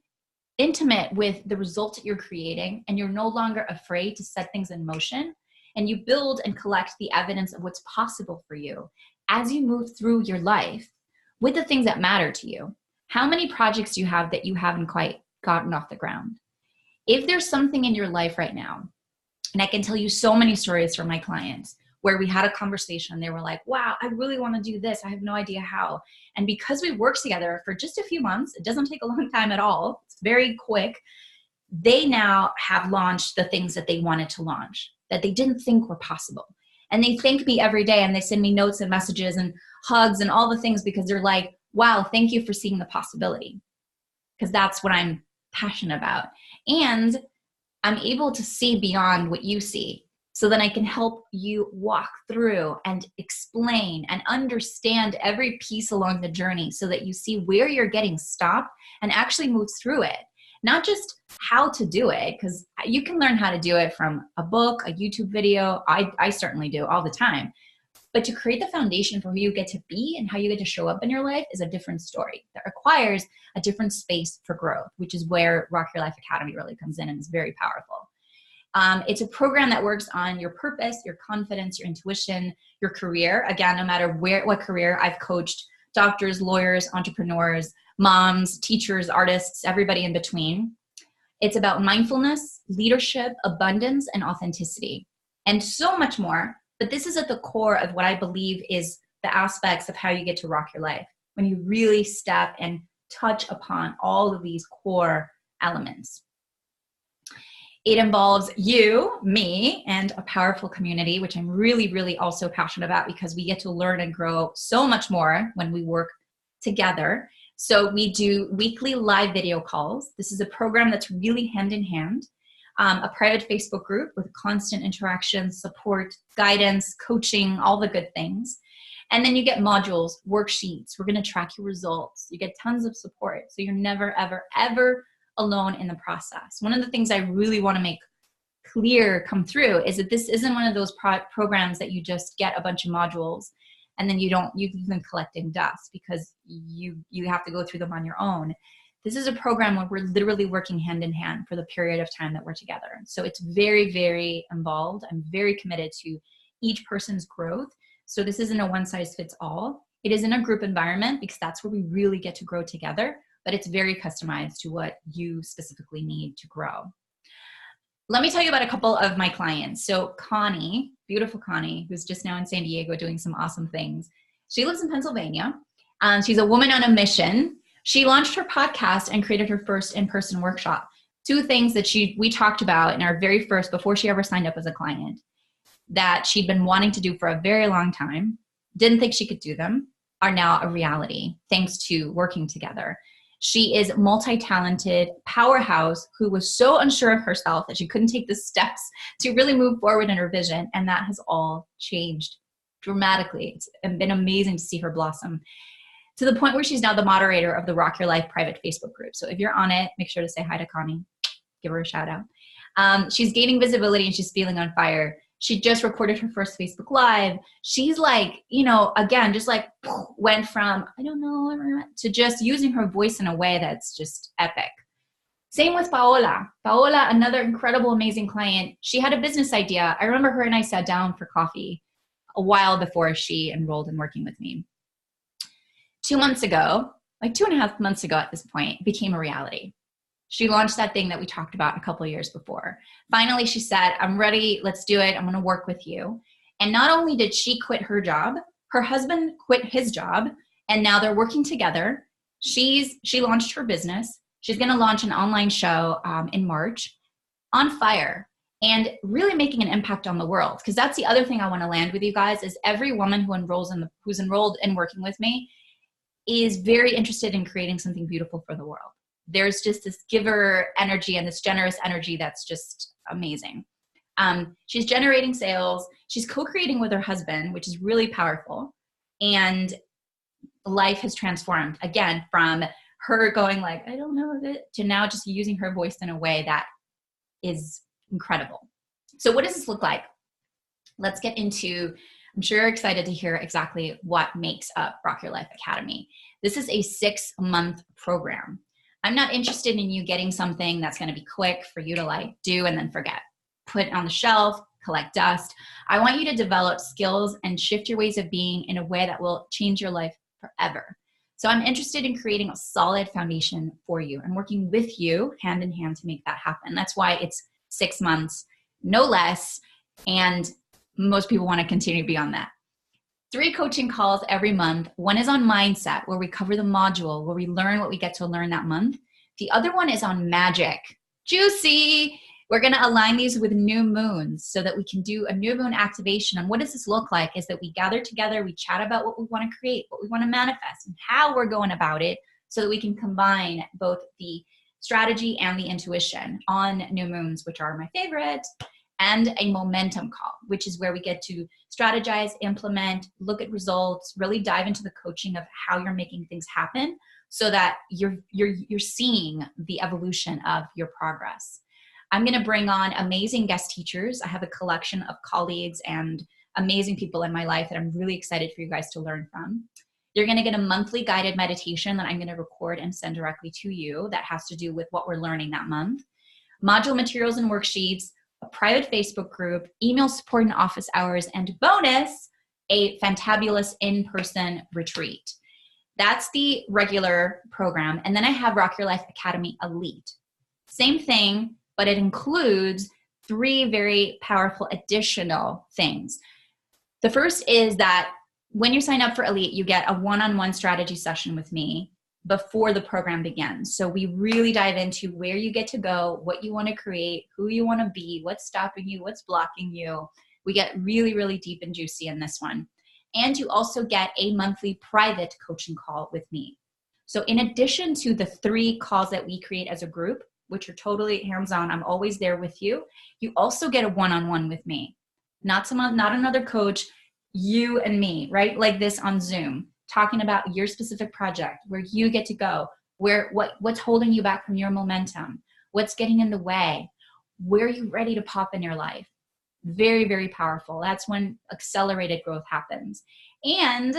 intimate with the results that you're creating, and you're no longer afraid to set things in motion. And you build and collect the evidence of what's possible for you as you move through your life with the things that matter to you. How many projects do you have that you haven't quite gotten off the ground? If there's something in your life right now, and I can tell you so many stories from my clients where we had a conversation, they were like, wow, I really want to do this. I have no idea how. And because we worked together for just a few months, it doesn't take a long time at all. It's very quick. They now have launched the things that they wanted to launch that they didn't think were possible. And they thank me every day, and they send me notes and messages and hugs and all the things because they're like, wow, thank you for seeing the possibility. Because that's what I'm passionate about. And I'm able to see beyond what you see. So then I can help you walk through and explain and understand every piece along the journey so that you see where you're getting stopped and actually move through it. not just how to do it, because you can learn how to do it from a book, a YouTube video. I certainly do all the time. But to create the foundation for who you get to be and how you get to show up in your life is a different story that requires a different space for growth, which is where Rock Your Life Academy really comes in and is very powerful. It's a program that works on your purpose, your confidence, your intuition, your career. Again, no matter what career, I've coached doctors, lawyers, entrepreneurs, moms, teachers, artists, everybody in between. It's about mindfulness, leadership, abundance, and authenticity, and so much more. But this is at the core of what I believe is the aspects of how you get to rock your life, when you really step and touch upon all of these core elements. It involves you, me, and a powerful community, which I'm really, really also passionate about, because we get to learn and grow so much more when we work together. So we do weekly live video calls. This is a program that's really hand in hand. A private Facebook group with constant interaction, support, guidance, coaching, all the good things. And then you get modules, worksheets. We're going to track your results. You get tons of support. So you're never, ever, ever alone in the process. One of the things I really want to make clear come through is that this isn't one of those programs that you just get a bunch of modules and then you've been collecting dust because you have to go through them on your own. This is a program where we're literally working hand in hand for the period of time that we're together. So it's very, very involved. I'm very committed to each person's growth. So this isn't a one size fits all. It is in a group environment because that's where we really get to grow together, but it's very customized to what you specifically need to grow. Let me tell you about a couple of my clients. So Connie, beautiful Connie, who's just now in San Diego doing some awesome things. She lives in Pennsylvania. She's a woman on a mission. She launched her podcast and created her first in-person workshop. Two things that we talked about in our very first, before she ever signed up as a client, that she'd been wanting to do for a very long time, didn't think she could do them, are now a reality thanks to working together. She is multi-talented powerhouse who was so unsure of herself that she couldn't take the steps to really move forward in her vision. And that has all changed dramatically. It's been amazing to see her blossom to the point where she's now the moderator of the Rock Your Life private Facebook group. So if you're on it, make sure to say hi to Connie. Give her a shout out. She's gaining visibility and she's feeling on fire. She just recorded her first Facebook Live. She's like, again, just like went from, I don't know, to just using her voice in a way that's just epic. Same with Paola. Paola, another incredible, amazing client. She had a business idea. I remember her and I sat down for coffee a while before she enrolled in working with me. 2 months ago, like 2.5 months ago at this point, became a reality. She launched that thing that we talked about a couple of years before. Finally, she said, I'm ready. Let's do it. I'm going to work with you. And not only did she quit her job, her husband quit his job, and now they're working together. She launched her business. She's going to launch an online show in March, on fire, and really making an impact on the world. Because that's the other thing I want to land with you guys is every woman who's enrolled in working with me is very interested in creating something beautiful for the world. There's just this giver energy and this generous energy that's just amazing. She's generating sales. She's co-creating with her husband, which is really powerful. And life has transformed, again, from her going like, I don't know it, to now just using her voice in a way that is incredible. So what does this look like? Let's get into, I'm sure you're excited to hear exactly what makes up Rock Your Life Academy. This is a 6-month program. I'm not interested in you getting something that's going to be quick for you to like do and then forget. Put it on the shelf, collect dust. I want you to develop skills and shift your ways of being in a way that will change your life forever. So I'm interested in creating a solid foundation for you and working with you hand in hand to make that happen. That's why it's 6 months, no less. And most people want to continue beyond that. 3 coaching calls every month. One is on mindset, where we cover the module, where we learn what we get to learn that month. The other one is on magic. Juicy. We're going to align these with new moons so that we can do a new moon activation. And what does this look like is that we gather together, we chat about what we want to create, what we want to manifest, and how we're going about it so that we can combine both the strategy and the intuition on new moons, which are my favorite, and a momentum call, which is where we get to strategize, implement, look at results, really dive into the coaching of how you're making things happen so that you're seeing the evolution of your progress. I'm going to bring on amazing guest teachers. I have a collection of colleagues and amazing people in my life that I'm really excited for you guys to learn from. You're going to get a monthly guided meditation that I'm going to record and send directly to you that has to do with what we're learning that month. Module materials and worksheets, a private Facebook group, email support and office hours, and bonus, a fantabulous in-person retreat. That's the regular program. And then I have Rock Your Life Academy Elite. Same thing, but it includes 3 very powerful additional things. The first is that when you sign up for Elite, you get a one-on-one strategy session with me before the program begins. So we really dive into where you get to go, what you want to create, who you want to be, what's stopping you, what's blocking you. We get really, really deep and juicy in this one. And you also get a monthly private coaching call with me. So in addition to the 3 calls that we create as a group, which are totally hands-on, I'm always there with you, you also get a one-on-one with me. Not another coach, you and me, right? Like this on Zoom, talking about your specific project, where you get to go, what's holding you back from your momentum, what's getting in the way, where are you ready to pop in your life? Very, very powerful. That's when accelerated growth happens. And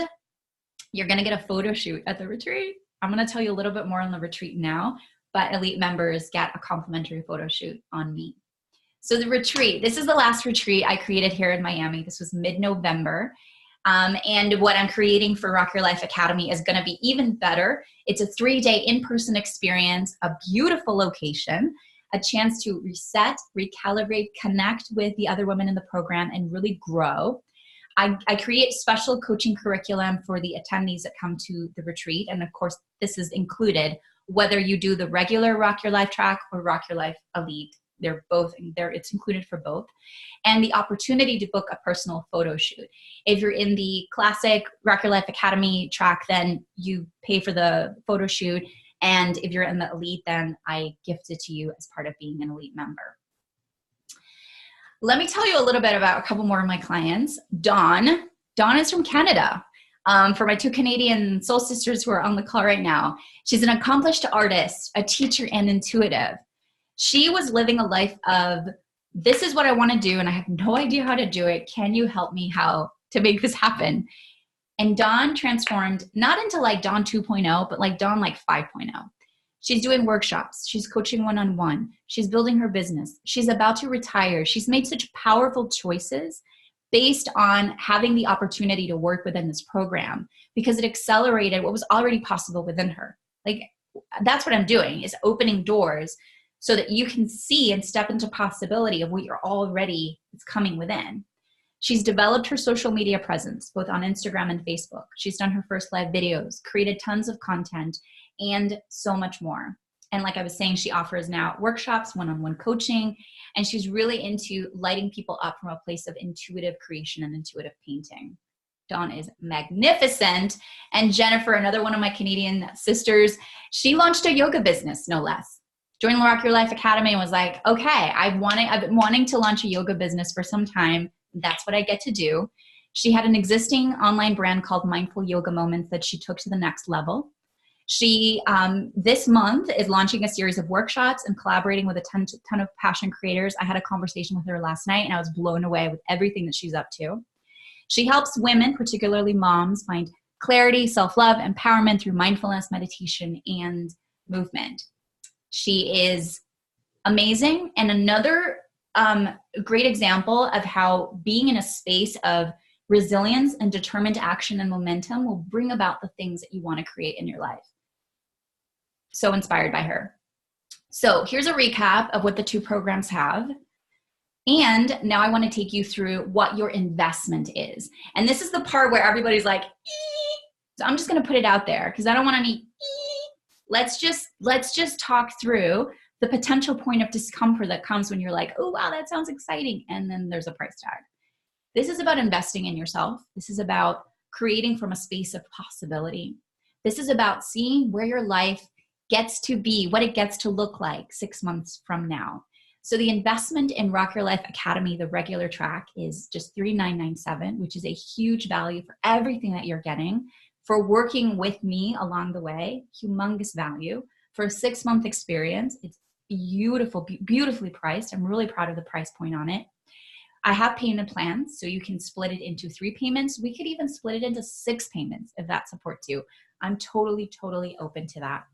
you're going to get a photo shoot at the retreat. I'm going to tell you a little bit more on the retreat now, but Elite members get a complimentary photo shoot on me. So the retreat, this is the last retreat I created here in Miami. This was mid-November. And what I'm creating for Rock Your Life Academy is going to be even better. It's a 3-day in-person experience, a beautiful location, a chance to reset, recalibrate, connect with the other women in the program, and really grow. I create special coaching curriculum for the attendees that come to the retreat. And of course, this is included whether you do the regular Rock Your Life track or Rock Your Life Elite. It's included for both. And the opportunity to book a personal photo shoot. If you're in the classic Rock Your Life Academy track, then you pay for the photo shoot. And if you're in the Elite, then I gift it to you as part of being an Elite member. Let me tell you a little bit about a couple more of my clients. Dawn is from Canada. For my 2 Canadian soul sisters who are on the call right now, she's an accomplished artist, a teacher, and intuitive. She was living a life of, this is what I want to do, and I have no idea how to do it. Can you help me how to make this happen? And Dawn transformed, not into like Dawn 2.0, but like Dawn like 5.0. She's doing workshops. She's coaching one-on-one. She's building her business. She's about to retire. She's made such powerful choices based on having the opportunity to work within this program because it accelerated what was already possible within her. Like, that's what I'm doing, is opening doors so that you can see and step into possibility of what you're already, it's coming within. She's developed her social media presence, both on Instagram and Facebook. She's done her first live videos, created tons of content, and so much more. And like I was saying, she offers now workshops, one-on-one coaching, and she's really into lighting people up from a place of intuitive creation and intuitive painting. Dawn is magnificent. And Jennifer, another one of my Canadian sisters, she launched a yoga business, no less. Joined Rock Your Life Academy and was like, okay, I've been wanting to launch a yoga business for some time. That's what I get to do. She had an existing online brand called Mindful Yoga Moments that she took to the next level. She, this month, is launching a series of workshops and collaborating with a ton of passion creators. I had a conversation with her last night, and I was blown away with everything that she's up to. She helps women, particularly moms, find clarity, self-love, empowerment through mindfulness, meditation, and movement. She is amazing. And another great example of how being in a space of resilience and determined action and momentum will bring about the things that you want to create in your life. So inspired by her. So here's a recap of what the 2 programs have. And now I want to take you through what your investment is. And this is the part where everybody's like, ee! So I'm just going to put it out there because I don't want any ee. Let's just talk through the potential point of discomfort that comes when you're like, oh, wow, that sounds exciting. And then there's a price tag. This is about investing in yourself. This is about creating from a space of possibility. This is about seeing where your life gets to be, what it gets to look like 6 months from now. So the investment in Rock Your Life Academy, the regular track, is just $3,997, which is a huge value for everything that you're getting. for working with me along the way, humongous value. For a 6-month experience, it's beautiful, beautifully priced. I'm really proud of the price point on it. I have payment plans, so you can split it into 3 payments. We could even split it into 6 payments if that supports you. I'm totally, totally open to that.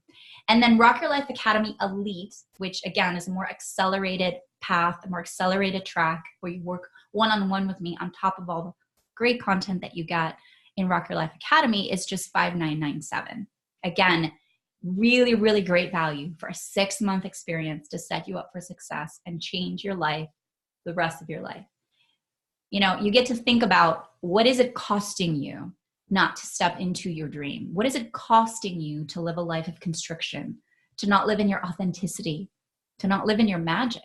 And then Rock Your Life Academy Elite, which again is a more accelerated path, a more accelerated track where you work one-on-one with me on top of all the great content that you get in Rock Your Life Academy, is just $5,997. Again, really, really great value for a 6-month experience to set you up for success and change your life the rest of your life. You know, you get to think about, what is it costing you not to step into your dream? What is it costing you to live a life of constriction, to not live in your authenticity, to not live in your magic?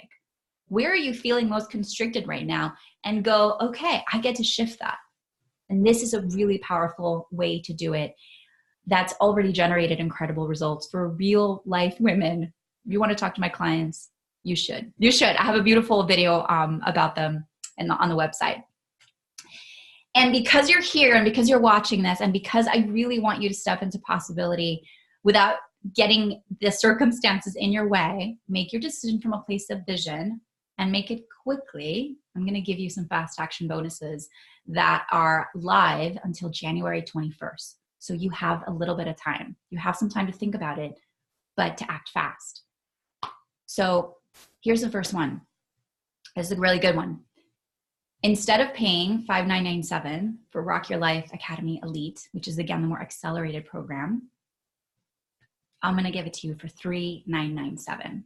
Where are you feeling most constricted right now? And go, okay, I get to shift that. And this is a really powerful way to do it that's already generated incredible results for real life women. If you want to talk to my clients, you should. You should. I have a beautiful video about them on the website. And because you're here and because you're watching this, and because I really want you to step into possibility without getting the circumstances in your way, make your decision from a place of vision and make it quickly. I'm going to give you some fast action bonuses that are live until January 21st. So you have a little bit of time. You have some time to think about it, but to act fast. So here's the first one. This is a really good one. Instead of paying $5,997 for Rock Your Life Academy Elite, which is again the more accelerated program, I'm going to give it to you for $3,997.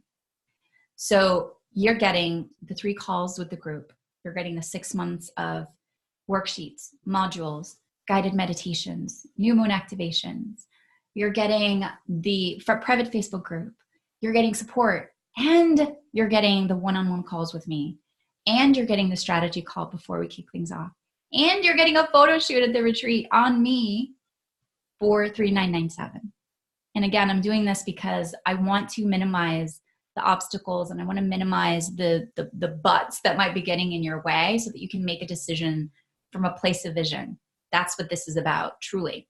So you're getting the 3 calls with the group. You're getting the 6 months of worksheets, modules, guided meditations, new moon activations. You're getting the private Facebook group. You're getting support, and you're getting the one-on-one calls with me. And you're getting the strategy call before we kick things off. And you're getting a photo shoot at the retreat on me for $3,997. And again, I'm doing this because I want to minimize the obstacles, and I want to minimize the buts that might be getting in your way so that you can make a decision from a place of vision. That's what this is about, truly.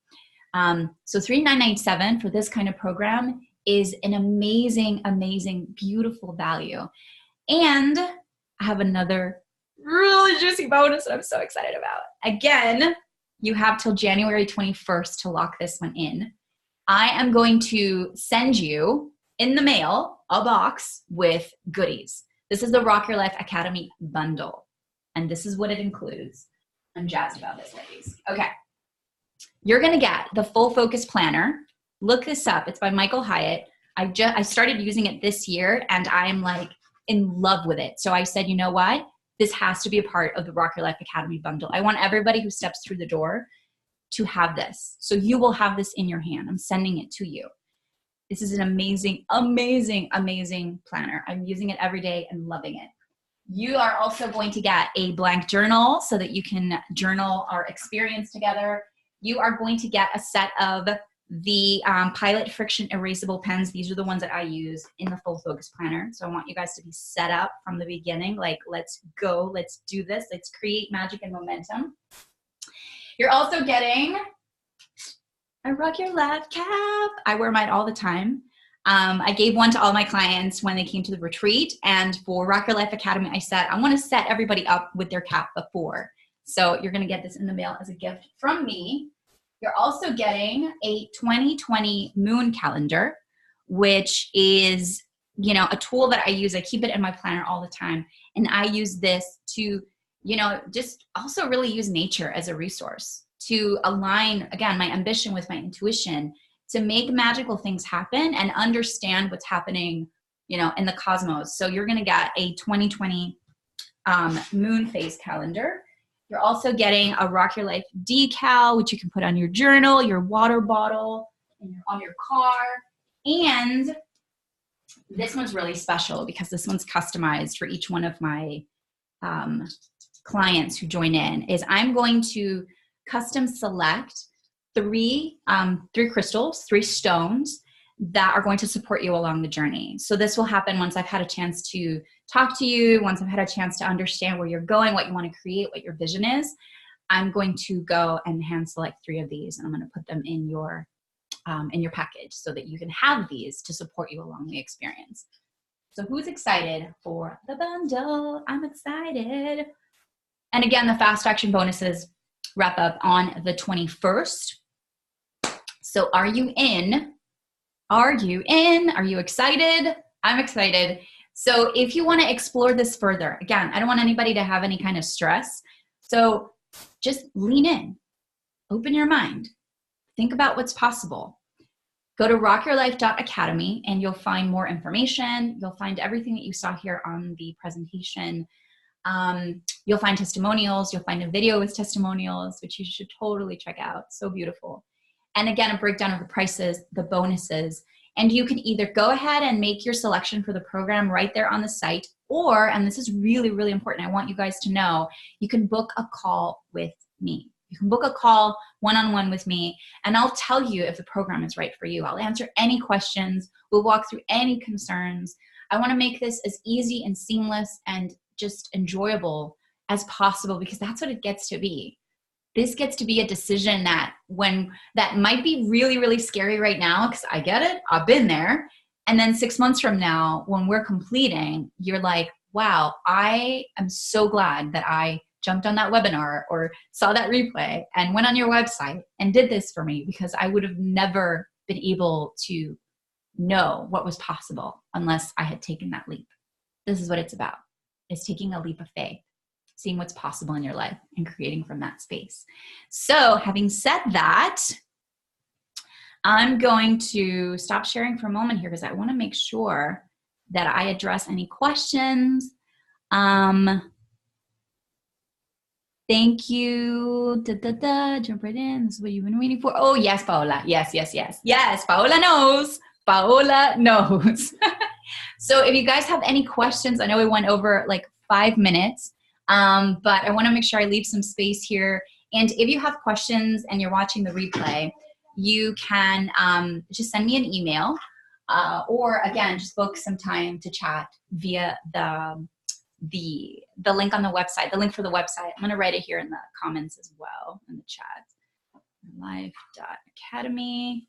So $3,997 for this kind of program is an amazing, amazing, beautiful value. And I have another really juicy bonus that I'm so excited about. Again, you have till January 21st to lock this one in. I am going to send you in the mail a box with goodies. This is the Rock Your Life Academy bundle. And this is what it includes. I'm jazzed about this, ladies. Okay. You're going to get the Full Focus Planner. Look this up. It's by Michael Hyatt. I started using it this year, and I'm like in love with it. So I said, you know what? This has to be a part of the Rock Your Life Academy bundle. I want everybody who steps through the door to have this. So you will have this in your hand. I'm sending it to you. This is an amazing, amazing, amazing planner. I'm using it every day and loving it. You are also going to get a blank journal so that you can journal our experience together. You are going to get a set of the Pilot Friction Erasable pens. These are the ones that I use in the Full Focus Planner. So I want you guys to be set up from the beginning. Like, let's go, let's do this. Let's create magic and momentum. You're also getting a Rock Your Life cap. I wear mine all the time. I gave one to all my clients when they came to the retreat. And for Rock Your Life Academy, I said, I want to set everybody up with their cap before. So you're going to get this in the mail as a gift from me. You're also getting a 2020 moon calendar, which is, you know, a tool that I use. I keep it in my planner all the time. And I use this to, you know, just also really use nature as a resource to align, again, my ambition with my intuition, to make magical things happen and understand what's happening, you know, in the cosmos. So you're going to get a 2020 moon phase calendar. You're also getting a Rock Your Life decal, which you can put on your journal, your water bottle, and on your car. And this one's really special because this one's customized for each one of my clients who join in. Is I'm going to custom select three crystals, 3 stones that are going to support you along the journey. So this will happen once I've had a chance to talk to you, once I've had a chance to understand where you're going, what you want to create, what your vision is. I'm going to go and hand select 3 of these, and I'm going to put them in your package so that you can have these to support you along the experience. So who's excited for the bundle? I'm excited. And again, the fast action bonuses wrap up on the 21st. So are you in? Are you in? Are you excited? I'm excited. So if you want to explore this further, again, I don't want anybody to have any kind of stress. So just lean in, open your mind, think about what's possible. Go to rockyourlife.academy and you'll find more information. You'll find everything that you saw here on the presentation. You'll find testimonials. You'll find a video with testimonials, which you should totally check out. So beautiful. And again, a breakdown of the prices, the bonuses, and you can either go ahead and make your selection for the program right there on the site, or, and this is really, really important, I want you guys to know, you can book a call with me. You can book a call one-on-one with me, and I'll tell you if the program is right for you. I'll answer any questions. We'll walk through any concerns. I want to make this as easy and seamless and just enjoyable as possible, because that's what it gets to be. This gets to be a decision that might be really, really scary right now, because I get it, I've been there. And then 6 months from now, when we're completing, you're like, wow, I am so glad that I jumped on that webinar or saw that replay and went on your website and did this for me, because I would have never been able to know what was possible unless I had taken that leap. This is what it's about. It's taking a leap of faith, seeing what's possible in your life and creating from that space. So having said that, I'm going to stop sharing for a moment here because I want to make sure that I address any questions. Thank you. Jump right in. This is what you've been waiting for. Oh, yes, Paola. Yes. Yes, Paola knows. Paola knows. So if you guys have any questions, I know we went over like 5 minutes, but I want to make sure I leave some space here. And if you have questions and you're watching the replay, you can just send me an email or again, just book some time to chat via the link on the website, the link for the website. I'm going to write it here in the comments as well in the chat. life.academy.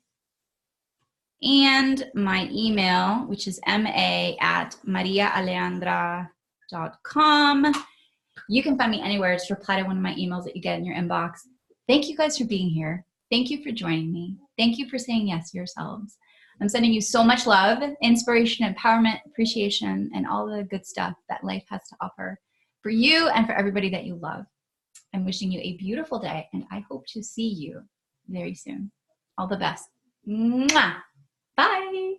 And my email, which is ma@mariaaleandra.com. You can find me anywhere. Just reply to one of my emails that you get in your inbox. Thank you guys for being here. Thank you for joining me. Thank you for saying yes to yourselves. I'm sending you so much love, inspiration, empowerment, appreciation, and all the good stuff that life has to offer for you and for everybody that you love. I'm wishing you a beautiful day, and I hope to see you very soon. All the best. Mwah! Bye.